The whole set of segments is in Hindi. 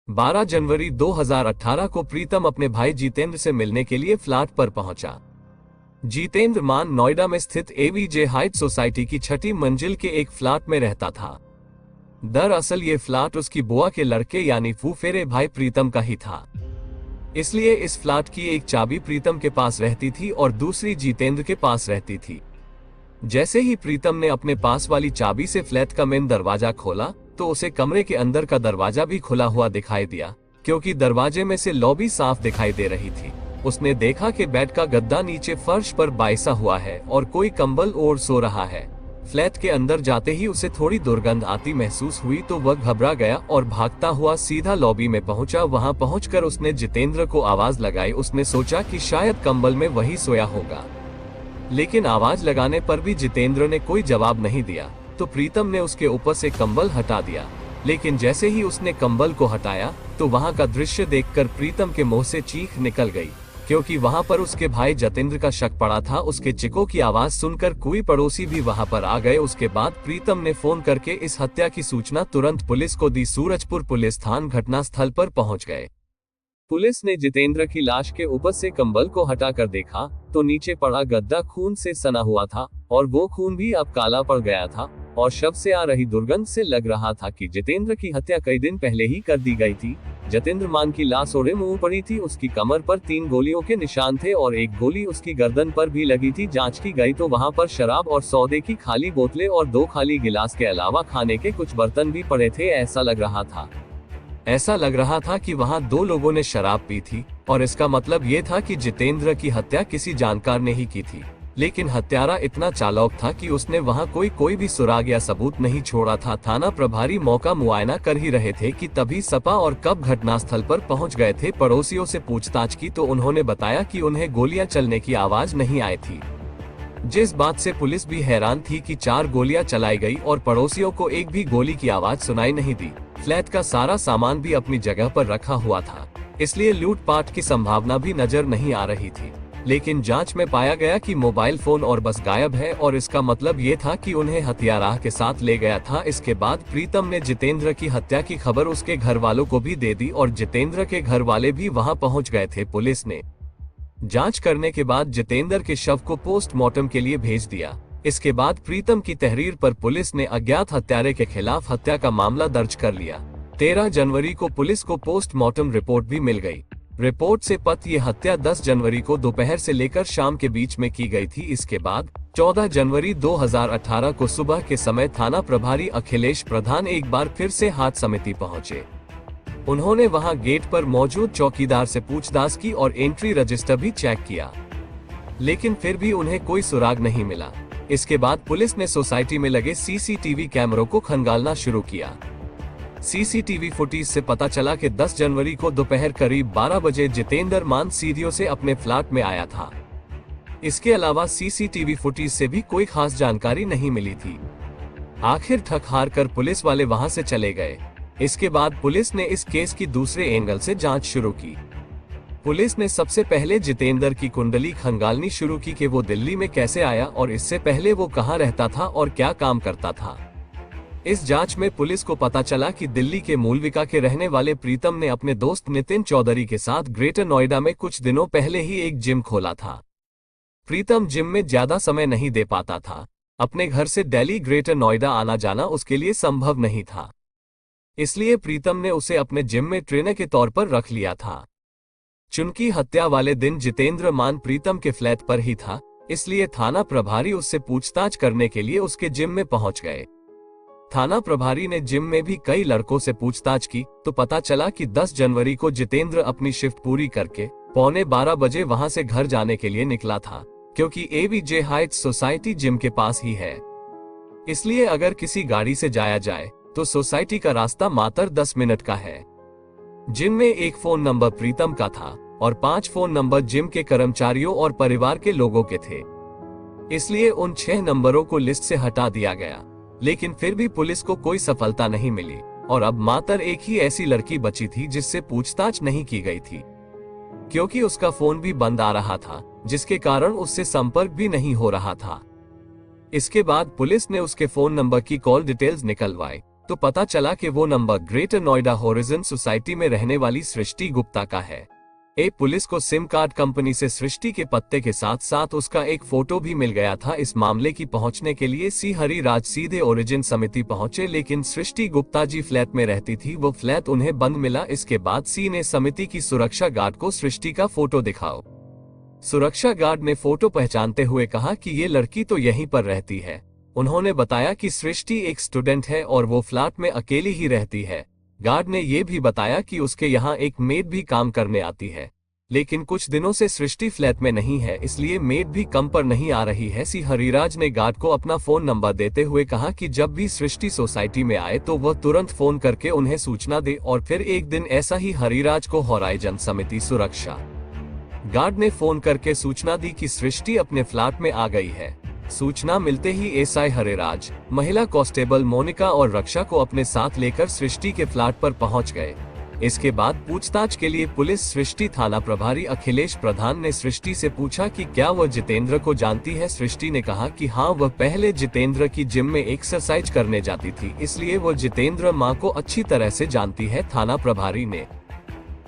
12 जनवरी 2018 को प्रीतम अपने भाई जितेंद्र से मिलने के लिए फ्लैट पर पहुंचा। जितेंद्र मान नोएडा में स्थित एवीजे हाइट सोसाइटी की 6ठी मंजिल के एक फ्लैट में रहता था। दरअसल ये फ्लैट उसकी बुआ के लड़के यानी फूफेरे भाई प्रीतम का ही था, इसलिए इस फ्लैट की एक चाबी प्रीतम के पास रहती थी और दूसरी जितेंद्र के पास रहती थी। जैसे ही प्रीतम ने अपने पास वाली चाबी से फ्लैट का मेन दरवाजा खोला तो उसे कमरे के अंदर का दरवाजा भी खुला हुआ दिखाई दिया, क्योंकि दरवाजे में से लॉबी साफ दिखाई दे रही थी। उसने देखा कि बेड का गद्दा नीचे फर्श पर बाइसा हुआ है और कोई कंबल ओढ़ सो रहा है। फ्लैट के अंदर जाते ही उसे थोड़ी दुर्गंध आती महसूस हुई तो वह घबरा गया और भागता हुआ सीधा लॉबी में पहुंचा। वहां पहुंचकर उसने जितेंद्र को आवाज लगाई। उसने सोचा कि शायद कंबल में वही सोया होगा, लेकिन आवाज लगाने पर भी जितेंद्र ने कोई जवाब नहीं दिया तो प्रीतम ने उसके ऊपर से कंबल हटा दिया। लेकिन जैसे ही उसने कंबल को हटाया तो वहां का दृश्य देखकर प्रीतम के मुंह से चीख निकल गई, क्योंकि वहां पर उसके भाई जितेंद्र का शक पड़ा था। उसके चिकों की आवाज सुनकर कोई पड़ोसी भी वहां पर आ गए। उसके बाद प्रीतम ने फोन करके इस हत्या की सूचना तुरंत पुलिस को दी। सूरजपुर पुलिस थाना घटनास्थल पर पहुंच गए। पुलिस ने जितेंद्र की लाश के ऊपर से कंबल को हटाकर देखा तो नीचे पड़ा गद्दा खून से सना हुआ था और वो खून भी अब काला पड़ गया था और शव से आ रही दुर्गंध से लग रहा था कि जितेंद्र की हत्या कई दिन पहले ही कर दी गई थी। जितेंद्र मान की लाश ओढ़े मुंह पड़ी थी। उसकी कमर पर 3 गोलियों के निशान थे और एक गोली उसकी गर्दन पर भी लगी थी। जांच की गई तो वहां पर शराब और सौदे की खाली बोतलें और 2 खाली गिलास के अलावा खाने के कुछ बर्तन भी पड़े थे। ऐसा लग रहा था कि वहां 2 लोगों ने शराब पी थी और इसका मतलब ये था कि जितेंद्र की हत्या किसी जानकार ने ही की थी। लेकिन हत्यारा इतना चालाक था कि उसने वहां कोई भी सुराग या सबूत नहीं छोड़ा था। थाना प्रभारी मौका मुआयना कर ही रहे थे कि तभी सपा और कब घटनास्थल पर पहुंच गए थे। पड़ोसियों से पूछताछ की तो उन्होंने बताया कि उन्हें गोलियां चलने की आवाज नहीं आई थी, जिस बात से पुलिस भी हैरान थी कि 4 गोलियां चलाई गई और पड़ोसियों को एक भी गोली की आवाज सुनाई नहीं दी। फ्लैट का सारा सामान भी अपनी जगह पर रखा हुआ था, इसलिए लूटपाट की संभावना भी नजर नहीं आ रही थी। लेकिन जांच में पाया गया कि मोबाइल फोन और बस गायब है और इसका मतलब ये था कि उन्हें हत्यारा के साथ ले गया था। इसके बाद प्रीतम ने जितेंद्र की हत्या की खबर उसके घर वालों को भी दे दी और जितेंद्र के घर वाले भी वहां पहुंच गए थे। पुलिस ने जांच करने के बाद जितेंद्र के शव को पोस्टमार्टम के लिए भेज दिया। इसके बाद प्रीतम की तहरीर पर पुलिस ने अज्ञात हत्यारे के खिलाफ हत्या का मामला दर्ज कर लिया। 13 जनवरी को पुलिस को पोस्टमार्टम रिपोर्ट भी मिल गई। रिपोर्ट से पता ये हत्या 10 जनवरी को दोपहर से लेकर शाम के बीच में की गई थी। इसके बाद 14 जनवरी 2018 को सुबह के समय थाना प्रभारी अखिलेश प्रधान एक बार फिर से हाथ समिति पहुंचे। उन्होंने वहां गेट पर मौजूद चौकीदार से पूछताछ की और एंट्री रजिस्टर भी चेक किया, लेकिन फिर भी उन्हें कोई सुराग नहीं मिला। इसके बाद पुलिस ने सोसाइटी में लगे सीसीटीवी कैमरों को खंगालना शुरू किया। सीसीटीवी फुटेज से पता चला कि 10 जनवरी को दोपहर करीब 12 बजे जितेंद्र मान सीढ़ियों से अपने फ्लैट में आया था। इसके अलावा सीसीटीवी फुटेज से भी कोई खास जानकारी नहीं मिली थी। आखिर थक हार कर पुलिस वाले वहां से चले गए। इसके बाद पुलिस ने इस केस की दूसरे एंगल से जांच शुरू की। पुलिस ने सबसे पहले जितेंद्र की कुंडली खंगालनी शुरू की कि वो दिल्ली में कैसे आया और इससे पहले वो कहां रहता था और क्या काम करता था। इस जांच में पुलिस को पता चला कि दिल्ली के मूलविका के रहने वाले प्रीतम ने अपने दोस्त नितिन चौधरी के साथ ग्रेटर नोएडा में कुछ दिनों पहले ही एक जिम खोला था। प्रीतम जिम में ज्यादा समय नहीं दे पाता था। अपने घर से दिल्ली ग्रेटर नोएडा आना जाना उसके लिए संभव नहीं था, इसलिए प्रीतम ने उसे अपने जिम में ट्रेनर के तौर पर रख लिया था। चूंकि हत्या वाले दिन जितेंद्र मान प्रीतम के फ्लैट पर ही था, इसलिए थाना प्रभारी उससे पूछताछ करने के लिए उसके जिम में पहुंच गए। थाना प्रभारी ने जिम में भी कई लड़कों से पूछताछ की तो पता चला कि 10 जनवरी को जितेंद्र अपनी शिफ्ट पूरी करके 11:15 बजे वहां से घर जाने के लिए निकला था, क्योंकि एवीजे हाइट्स सोसाइटी जिम के पास ही है। इसलिए अगर किसी गाड़ी से जाया जाए तो सोसाइटी का रास्ता मात्र 10 मिनट का है। जिम में एक फोन नंबर प्रीतम का था और 5 फोन नंबर जिम के कर्मचारियों और परिवार के लोगों के थे, इसलिए उन 6 नंबरों को लिस्ट से हटा दिया गया। लेकिन फिर भी पुलिस को कोई सफलता नहीं मिली और अब मात्र एक ही ऐसी लड़की बची थी जिससे पूछताछ नहीं की गई थी, क्योंकि उसका फोन भी बंद आ रहा था, जिसके कारण उससे संपर्क भी नहीं हो रहा था। इसके बाद पुलिस ने उसके फोन नंबर की कॉल डिटेल्स निकलवाई तो पता चला कि वो number greater Noida horizon society में रहने वाली सृष्टि गुप्ता का है। पुलिस को सिम कार्ड कंपनी से सृष्टि के पत्ते के साथ साथ उसका एक फोटो भी मिल गया था। इस मामले की पहुंचने के लिए सी हरिराज सीधे ओरिजिन समिति पहुंचे, लेकिन सृष्टि गुप्ता जी फ्लैट में रहती थी, वो फ्लैट उन्हें बंद मिला। इसके बाद सी ने समिति की सुरक्षा गार्ड को सृष्टि का फोटो दिखाओ। सुरक्षा गार्ड ने फोटो पहचानते हुए कहा कि ये लड़की तो यहीं पर रहती है। उन्होंने बताया कि सृष्टि एक स्टूडेंट है और वो फ्लैट में अकेली ही रहती है। गार्ड ने ये भी बताया कि उसके यहाँ एक मेड भी काम करने आती है, लेकिन कुछ दिनों से सृष्टि फ्लैट में नहीं है, इसलिए मेड भी कम पर नहीं आ रही है। सी हरिराज ने गार्ड को अपना फोन नंबर देते हुए कहा कि जब भी सृष्टि सोसाइटी में आए तो वह तुरंत फोन करके उन्हें सूचना दे। और फिर एक दिन ऐसा ही हरिराज को होराइजन समिति सुरक्षा गार्ड ने फोन करके सूचना दी कि सृष्टि अपने फ्लैट में आ गई है। सूचना मिलते ही एसआई हरिराज, महिला कांस्टेबल मोनिका और रक्षा को अपने साथ लेकर सृष्टि के फ्लैट पर पहुंच गए। इसके बाद पूछताछ के लिए पुलिस सृष्टि थाना प्रभारी अखिलेश प्रधान ने सृष्टि से पूछा कि क्या वह जितेंद्र को जानती है। सृष्टि ने कहा कि हाँ, वह पहले जितेंद्र की जिम में एक्सरसाइज करने जाती थी, इसलिए वह जितेंद्र माँ को अच्छी तरह से जानती है। थाना प्रभारी ने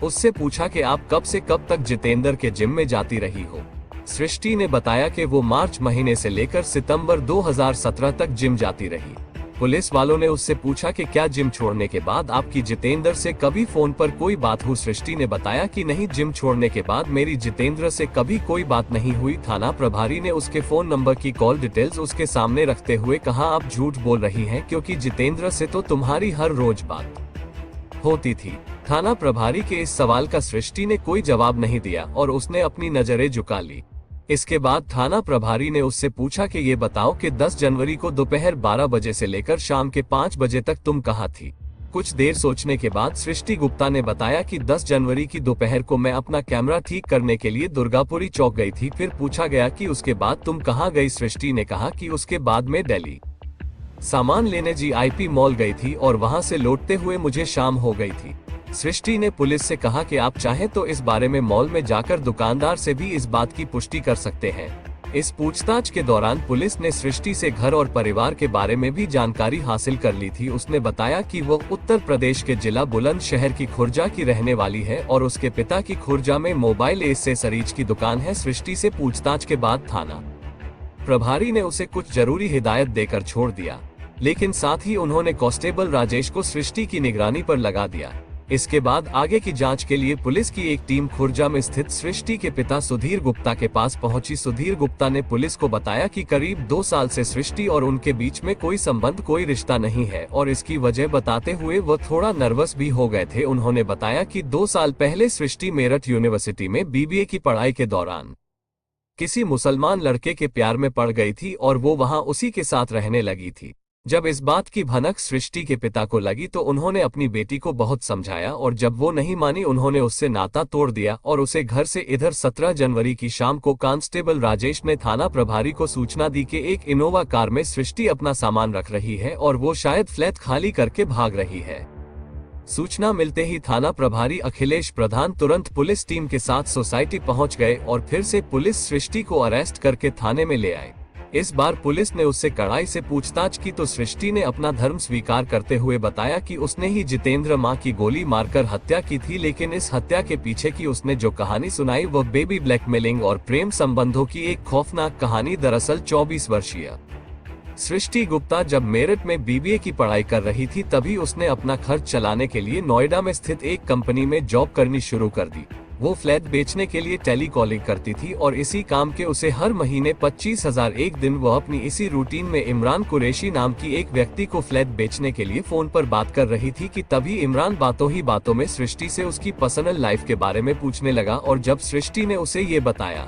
उससे पूछा कि आप कब से कब तक जितेंद्र के जिम में जाती रही हो। सृष्टि ने बताया कि वो मार्च महीने से लेकर सितंबर 2017 तक जिम जाती रही। पुलिस वालों ने उससे पूछा कि क्या जिम छोड़ने के बाद आपकी जितेंद्र से कभी फोन पर कोई बात हुई। सृष्टि ने बताया कि नहीं, जिम छोड़ने के बाद मेरी जितेंद्र से कभी कोई बात नहीं हुई। थाना प्रभारी ने उसके फोन नंबर की कॉल डिटेल्स उसके सामने रखते हुए कहा, आप झूठ बोल रही हैं, क्योंकि जितेंद्र से तो तुम्हारी हर रोज बात होती थी। थाना प्रभारी के इस सवाल का सृष्टि ने कोई जवाब नहीं दिया और उसने अपनी नजरें झुका ली। इसके बाद थाना प्रभारी ने उससे पूछा कि ये बताओ कि 10 जनवरी को दोपहर 12 बजे से लेकर शाम के 5 बजे तक तुम कहाँ थी। कुछ देर सोचने के बाद सृष्टि गुप्ता ने बताया कि 10 जनवरी की दोपहर को मैं अपना कैमरा ठीक करने के लिए दुर्गापुरी चौक गई थी। फिर पूछा गया कि उसके बाद तुम कहाँ गई। सृष्टि ने कहा कि उसके बाद में दिल्ली सामान लेने जीआईपी मॉल गई थी और वहां से लौटते हुए मुझे शाम हो गई थी। सृष्टि ने पुलिस से कहा कि आप चाहें तो इस बारे में मॉल में जाकर दुकानदार से भी इस बात की पुष्टि कर सकते हैं। इस पूछताछ के दौरान पुलिस ने सृष्टि से घर और परिवार के बारे में भी जानकारी हासिल कर ली थी। उसने बताया कि वो उत्तर प्रदेश के जिला बुलंदशहर की खुर्जा की रहने वाली है और उसके पिता की खुर्जा में मोबाइल एक्सेसरीज की दुकान है। सृष्टि से पूछताछ के बाद थाना प्रभारी ने उसे कुछ जरूरी हिदायत देकर छोड़ दिया, लेकिन साथ ही उन्होंने कांस्टेबल राजेश को सृष्टि की निगरानी पर लगा दिया। इसके बाद आगे की जांच के लिए पुलिस की एक टीम खुर्जा में स्थित सृष्टि के पिता सुधीर गुप्ता के पास पहुंची। सुधीर गुप्ता ने पुलिस को बताया कि करीब 2 साल से सृष्टि और उनके बीच में कोई संबंध, कोई रिश्ता नहीं है और इसकी वजह बताते हुए वो थोड़ा नर्वस भी हो गए थे। उन्होंने बताया कि 2 साल पहले सृष्टि मेरठ यूनिवर्सिटी में बीबीए की पढ़ाई के दौरान किसी मुसलमान लड़के के प्यार में पड़ गई थी और वो वहां उसी के साथ रहने लगी थी। जब इस बात की भनक सृष्टि के पिता को लगी तो उन्होंने अपनी बेटी को बहुत समझाया और जब वो नहीं मानी उन्होंने उससे नाता तोड़ दिया और उसे घर से इधर 17 जनवरी की शाम को कांस्टेबल राजेश ने थाना प्रभारी को सूचना दी कि एक इनोवा कार में सृष्टि अपना सामान रख रही है और वो शायद फ्लैट खाली करके भाग रही है। सूचना मिलते ही थाना प्रभारी अखिलेश प्रधान तुरंत पुलिस टीम के साथ सोसाइटी पहुंच गए और फिर से पुलिस सृष्टि को अरेस्ट करके थाने में ले आए। इस बार पुलिस ने उससे कड़ाई से पूछताछ की तो सृष्टि ने अपना धर्म स्वीकार करते हुए बताया कि उसने ही जितेंद्र मां की गोली मारकर हत्या की थी, लेकिन इस हत्या के पीछे की उसने जो कहानी सुनाई वह बेबी ब्लैकमेलिंग और प्रेम संबंधों की एक खौफनाक कहानी। दरअसल 24 वर्षीय सृष्टि गुप्ता जब मेरठ में बीबीए की पढ़ाई कर रही थी तभी उसने अपना खर्च चलाने के लिए नोएडा में स्थित एक कंपनी में जॉब करनी शुरू कर दी। वो फ्लैट बेचने के लिए टेलीकॉलिंग करती थी और इसी काम के उसे हर महीने 25,000। एक दिन वह अपनी इसी रूटीन में इमरान कुरैशी नाम की एक व्यक्ति को फ्लैट बेचने के लिए फोन पर बात कर रही थी कि तभी इमरान बातों ही बातों में सृष्टि से उसकी पर्सनल लाइफ के बारे में पूछने लगा और जब सृष्टि ने उसे ये बताया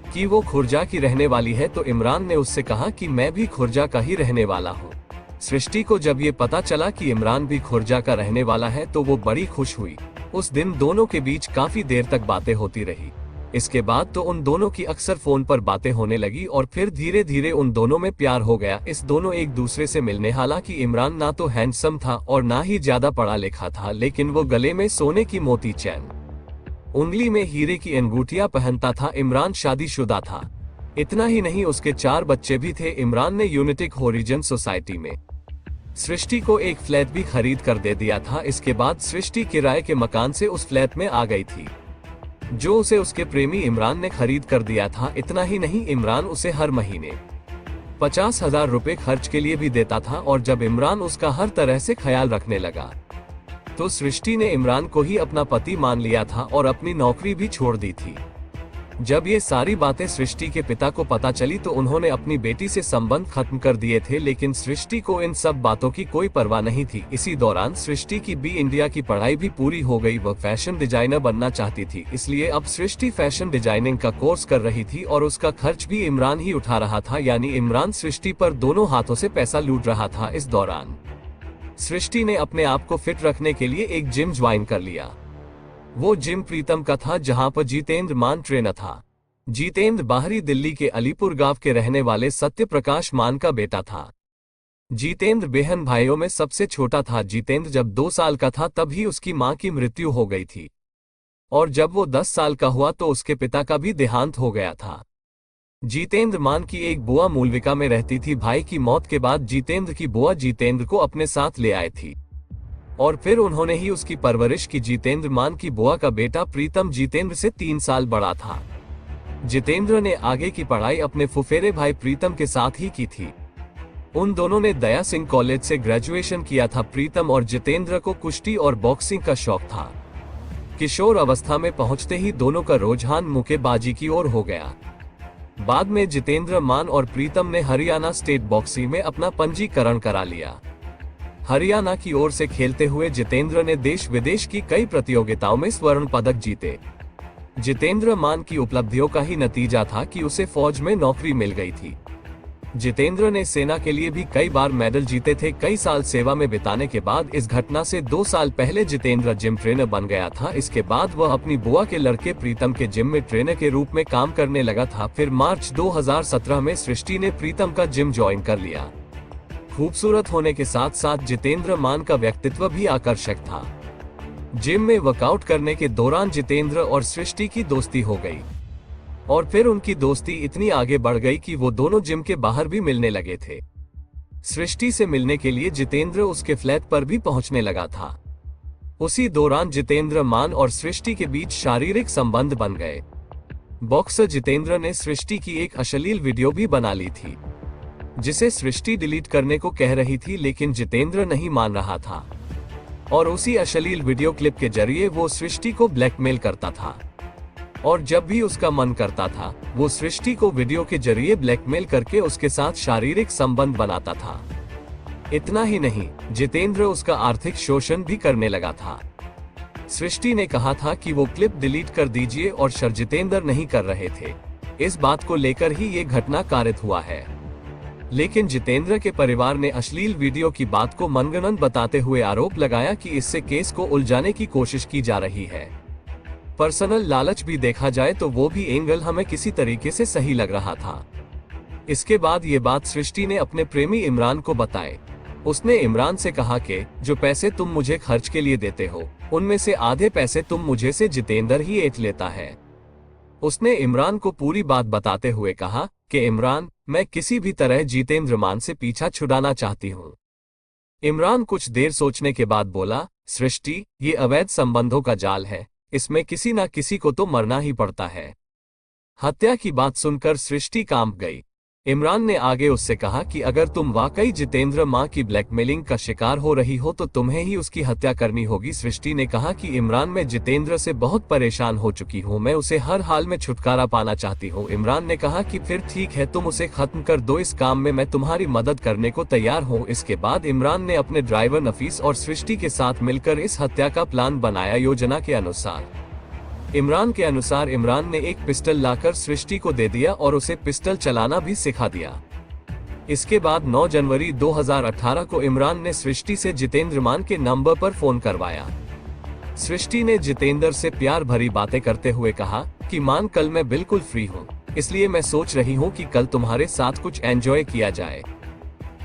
कि वो खुर्जा की रहने वाली है तो इमरान ने उससे कहा कि मैं भी खुर्जा का ही रहने वाला हूँ। सृष्टि को जब ये पता चला कि इमरान भी खुर्जा का रहने वाला है तो वो बड़ी खुश हुई। उस दिन दोनों के बीच काफी देर तक बातें होती रही। इसके बाद तो उन दोनों की अक्सर फोन पर बातें होने लगी और फिर धीरे धीरे उन दोनों में प्यार हो गया। इस दोनों एक दूसरे से मिलने, हालांकि इमरान ना तो हैंडसम था और ना ही ज्यादा पढ़ा लिखा था, लेकिन वो गले में सोने की मोती चैन, उंगली में हीरे की अंगूठियां पहनता था। इमरान शादीशुदा था। इतना ही नहीं, उसके 4 बच्चे भी थे। इमरान ने यूनिटिक होरिजन सोसाइटी में सृष्टि को एक फ्लैट भी खरीद कर दे दिया था। इसके बाद सृष्टि किराए के मकान से उस फ्लैट में आ गई थी, जो उसे उसके प्रेमी इमरान ने खरीद कर दिया था। इतना ही नहीं, इमरान उसे हर महीने 50,000 रुपए खर्च के लिए भी देता था, और जब इमरान उसका हर तरह से ख्याल रखने लगा तो सृष्टि ने इमरान को ही अपना पति मान लिया था और अपनी नौकरी भी छोड़ दी थी। जब ये सारी बातें सृष्टि के पिता को पता चली तो उन्होंने अपनी बेटी से संबंध खत्म कर दिए थे, लेकिन सृष्टि को इन सब बातों की कोई परवाह नहीं थी। इसी दौरान सृष्टि की बी इंडिया की पढ़ाई भी पूरी हो गई। वह फैशन डिजाइनर बनना चाहती थी, इसलिए अब सृष्टि फैशन डिजाइनिंग का कोर्स कर रही थी और उसका खर्च भी इमरान ही उठा रहा था, यानी इमरान सृष्टि पर दोनों हाथों से पैसा लूट रहा था। इस दौरान सृष्टि ने अपने आप को फिट रखने के लिए एक जिम ज्वाइन कर लिया। वो जिम प्रीतम का था, जहां पर जितेंद्र मान ट्रेनर था। जितेंद्र बाहरी दिल्ली के अलीपुर गांव के रहने वाले सत्य प्रकाश मान का बेटा था। जितेंद्र बहन भाइयों में सबसे छोटा था। जितेंद्र जब 2 साल का था तब ही उसकी मां की मृत्यु हो गई थी, और जब वो 10 साल का हुआ तो उसके पिता का भी देहांत हो गया था। जितेंद्र मान की एक बुआ मूलविका में रहती थी। भाई की मौत के बाद जितेंद्र की बुआ जितेंद्र को अपने साथ ले आई थी, और फिर उन्होंने ही उसकी परवरिश की। जितेंद्र मान की बुआ का बेटा प्रीतम जितेंद्र से 3 साल बड़ा था। जितेंद्र ने आगे की पढ़ाई अपने फुफेरे भाई प्रीतम के साथ ही की थी। उन दोनों ने दया सिंह कॉलेज से ग्रेजुएशन किया था। प्रीतम और जितेंद्र को कुश्ती और बॉक्सिंग का शौक था। किशोर अवस्था में पहुंचते ही दोनों का रुझान मुक्केबाजी की ओर हो गया। बाद में जितेंद्र मान और प्रीतम ने हरियाणा स्टेट बॉक्सिंग में अपना पंजीकरण करा लिया। हरियाणा की ओर से खेलते हुए जितेंद्र ने देश विदेश की कई प्रतियोगिताओं में स्वर्ण पदक जीते। जितेंद्र मान की उपलब्धियों का ही नतीजा था कि उसे फौज में नौकरी मिल गई थी। जितेंद्र ने सेना के लिए भी कई बार मेडल जीते थे। कई साल सेवा में बिताने के बाद इस घटना से 2 साल पहले जितेंद्र जिम ट्रेनर बन गया था। इसके बाद वह अपनी बुआ के लड़के प्रीतम के जिम में ट्रेनर के रूप में काम करने लगा था। फिर मार्च 2017 में सृष्टि ने प्रीतम का जिम ज्वाइन कर लिया। खूबसूरत होने के साथ साथ जितेंद्र मान का व्यक्तित्व भी आकर्षक था। जिम में वर्कआउट करने के दौरान जितेंद्र और सृष्टि की दोस्ती हो गई, और फिर उनकी दोस्ती इतनी आगे बढ़ गई कि वो दोनों जिम के बाहर भी मिलने लगे थे। सृष्टि से मिलने के लिए जितेंद्र उसके फ्लैट पर भी पहुंचने लगा था। उसी दौरान जितेंद्र मान और सृष्टि के बीच शारीरिक संबंध बन गए। बॉक्सर जितेंद्र ने सृष्टि की एक अश्लील वीडियो भी बना ली थी, जिसे सृष्टि डिलीट करने को कह रही थी, लेकिन जितेंद्र नहीं मान रहा था, और उसी अश्लील वीडियो क्लिप के जरिए वो सृष्टि को ब्लैकमेल करता था। और जब भी उसका मन करता था वो सृष्टि को वीडियो के जरिए ब्लैकमेल करके उसके साथ शारीरिक संबंध बनाता था। इतना ही नहीं, जितेंद्र उसका आर्थिक शोषण भी करने लगा था। सृष्टि ने कहा था कि वो क्लिप डिलीट कर दीजिए, और जितेंद्र नहीं कर रहे थे। इस बात को लेकर ही ये घटना कारित हुआ है। लेकिन जितेंद्र के परिवार ने अश्लील वीडियो की बात को मनगढ़ंत बताते हुए आरोप लगाया कि इससे केस को उलझाने की कोशिश की जा रही है। पर्सनल लालच भी देखा जाए तो वो भी एंगल हमें किसी तरीके से सही लग रहा था। इसके बाद ये बात सृष्टि ने अपने प्रेमी इमरान को बताए। उसने इमरान से कहा कि जो पैसे तुम मुझे खर्च के लिए देते हो, उनमें से आधे पैसे तुम मुझे से जितेंद्र ही ऐंठ लेता है। उसने इमरान को पूरी बात बताते हुए कहा कि इमरान, मैं किसी भी तरह जितेंद्र मान से पीछा छुड़ाना चाहती हूँ। इमरान कुछ देर सोचने के बाद बोला, सृष्टि, ये अवैध संबंधों का जाल है, इसमें किसी ना किसी को तो मरना ही पड़ता है। हत्या की बात सुनकर सृष्टि कांप गई। इमरान ने आगे उससे कहा कि अगर तुम वाकई जितेंद्र मां की ब्लैकमेलिंग का शिकार हो रही हो तो तुम्हें ही उसकी हत्या करनी होगी। सृष्टि ने कहा कि इमरान, मैं जितेंद्र से बहुत परेशान हो चुकी हूं, मैं उसे हर हाल में छुटकारा पाना चाहती हूं। इमरान ने कहा कि फिर ठीक है, तुम उसे खत्म कर दो, इस काम में मैं तुम्हारी मदद करने को तैयार हूं। इसके बाद इमरान ने अपने ड्राइवर नफीस और सृष्टि के साथ मिलकर इस हत्या का प्लान बनाया। योजना के अनुसार इमरान ने एक पिस्टल लाकर सृष्टि को दे दिया और उसे पिस्टल चलाना भी सिखा दिया। इसके बाद 9 जनवरी 2018 को इमरान ने सृष्टि से जितेंद्र मान के नंबर पर फोन करवाया। सृष्टि ने जितेंद्र से प्यार भरी बातें करते हुए कहा कि मान, कल मैं बिल्कुल फ्री हूँ, इसलिए मैं सोच रही हूँ कि कल तुम्हारे साथ कुछ एंजॉय किया जाए।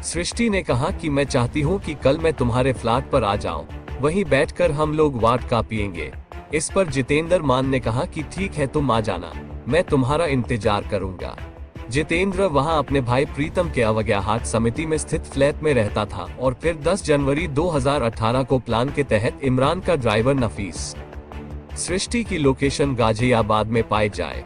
सृष्टि ने कहा कि मैं चाहती हूँ कि कल मैं तुम्हारे फ्लैट पर आ जाऊँ, वहीं बैठकर हम लोग वोडका पिएंगे। इस पर जितेंद्र मान ने कहा कि ठीक है, तुम आ जाना, मैं तुम्हारा इंतजार करूंगा। जितेंद्र वहां अपने भाई प्रीतम के अवज्ञाहाट समिति में स्थित फ्लैट में रहता था और फिर 10 जनवरी 2018 को प्लान के तहत इमरान का ड्राइवर नफीस सृष्टि की लोकेशन गाजियाबाद में पाई जाए।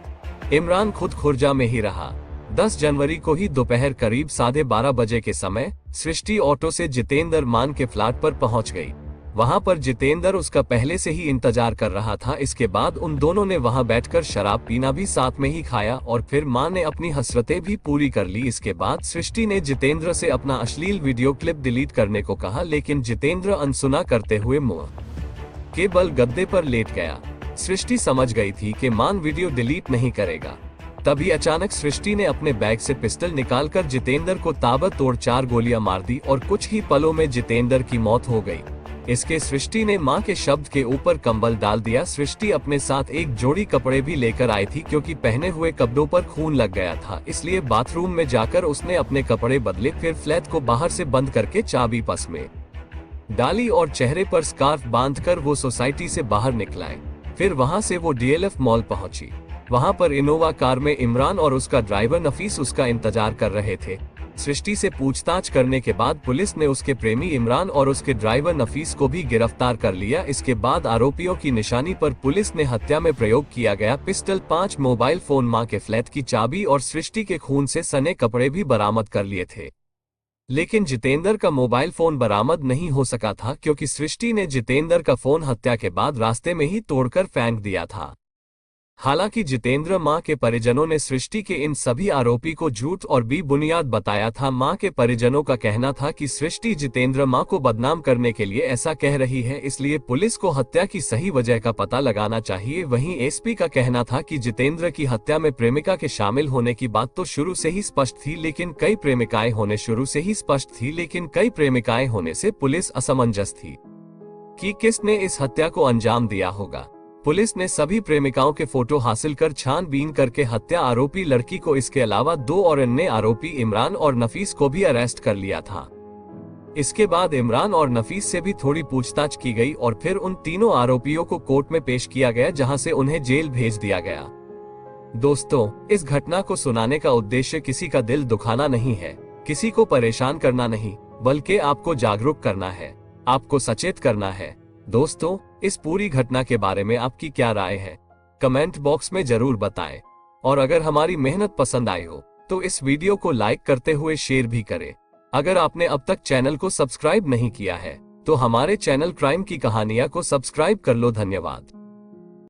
इमरान खुद खुर्जा में ही रहा। 10 जनवरी को ही दोपहर करीब 12:30 बजे के समय सृष्टि ऑटो से जितेंद्र मान के फ्लैट पर पहुंच गई। वहां पर जितेंद्र उसका पहले से ही इंतजार कर रहा था। इसके बाद उन दोनों ने वहां बैठकर शराब पीना भी साथ में ही खाया और फिर मां ने अपनी हसरतें भी पूरी कर ली। इसके बाद सृष्टि ने जितेंद्र से अपना अश्लील वीडियो क्लिप डिलीट करने को कहा, लेकिन जितेंद्र अनसुना करते हुए मुंह के बल गद्दे पर लेट गया। सृष्टि समझ गई थी कि मान वीडियो डिलीट नहीं करेगा। तभी अचानक सृष्टि ने अपने बैग से पिस्टल निकालकर जितेंद्र को ताबड़तोड़ 4 गोलियां मार दी और कुछ ही पलों में जितेंद्र की मौत हो गई। इसके सृष्टि ने मां के शब्द के ऊपर कंबल डाल दिया। सृष्टि अपने साथ एक जोड़ी कपड़े भी लेकर आई थी, क्योंकि पहने हुए कपड़ों पर खून लग गया था, इसलिए बाथरूम में जाकर उसने अपने कपड़े बदले। फिर फ्लैट को बाहर से बंद करके चाबी पर्स में डाली और चेहरे पर स्कार्फ बांधकर वो सोसाइटी से बाहर निकलाए। फिर वहां से वो डीएलएफ मॉल पहुंची। वहां पर इनोवा कार में इमरान और उसका ड्राइवर नफीस उसका इंतजार कर रहे थे। सृष्टि से पूछताछ करने के बाद पुलिस ने उसके प्रेमी इमरान और उसके ड्राइवर नफीस को भी गिरफ्तार कर लिया। इसके बाद आरोपियों की निशानी पर पुलिस ने हत्या में प्रयोग किया गया पिस्टल, 5 मोबाइल फोन, मां के फ्लैट की चाबी और सृष्टि के खून से सने कपड़े भी बरामद कर लिए थे। लेकिन जितेंद्र का मोबाइल फोन बरामद नहीं हो सका था, क्योंकि सृष्टि ने जितेंद्र का फोन हत्या के बाद रास्ते में ही तोड़कर फेंक दिया था। हालांकि जितेंद्र मां के परिजनों ने सृष्टि के इन सभी आरोपी को झूठ और बेबुनियाद बताया था। मां के परिजनों का कहना था कि सृष्टि जितेंद्र मां को बदनाम करने के लिए ऐसा कह रही है, इसलिए पुलिस को हत्या की सही वजह का पता लगाना चाहिए। वहीं एसपी का कहना था कि जितेंद्र की हत्या में प्रेमिका के शामिल होने की बात तो शुरू से ही स्पष्ट थी, लेकिन कई प्रेमिकाएं होने से पुलिस असमंजस थी कि किसने इस हत्या को अंजाम दिया होगा। पुलिस ने सभी प्रेमिकाओं के फोटो हासिल कर छानबीन करके हत्या आरोपी लड़की को, इसके अलावा 2 और अन्य आरोपी इमरान और नफीस को भी अरेस्ट कर लिया था। इसके बाद इमरान और नफीस से भी थोड़ी पूछताछ की गई और फिर उन तीनों आरोपियों को कोर्ट में पेश किया गया, जहां से उन्हें जेल भेज दिया गया। दोस्तों, इस घटना को सुनाने का उद्देश्य किसी का दिल दुखाना नहीं है, किसी को परेशान करना नहीं, बल्कि आपको जागरूक करना है, आपको सचेत करना है। दोस्तों, इस पूरी घटना के बारे में आपकी क्या राय है, कमेंट बॉक्स में जरूर बताएं। और अगर हमारी मेहनत पसंद आई हो तो इस वीडियो को लाइक करते हुए शेयर भी करें। अगर आपने अब तक चैनल को सब्सक्राइब नहीं किया है तो हमारे चैनल क्राइम की कहानियां को सब्सक्राइब कर लो। धन्यवाद।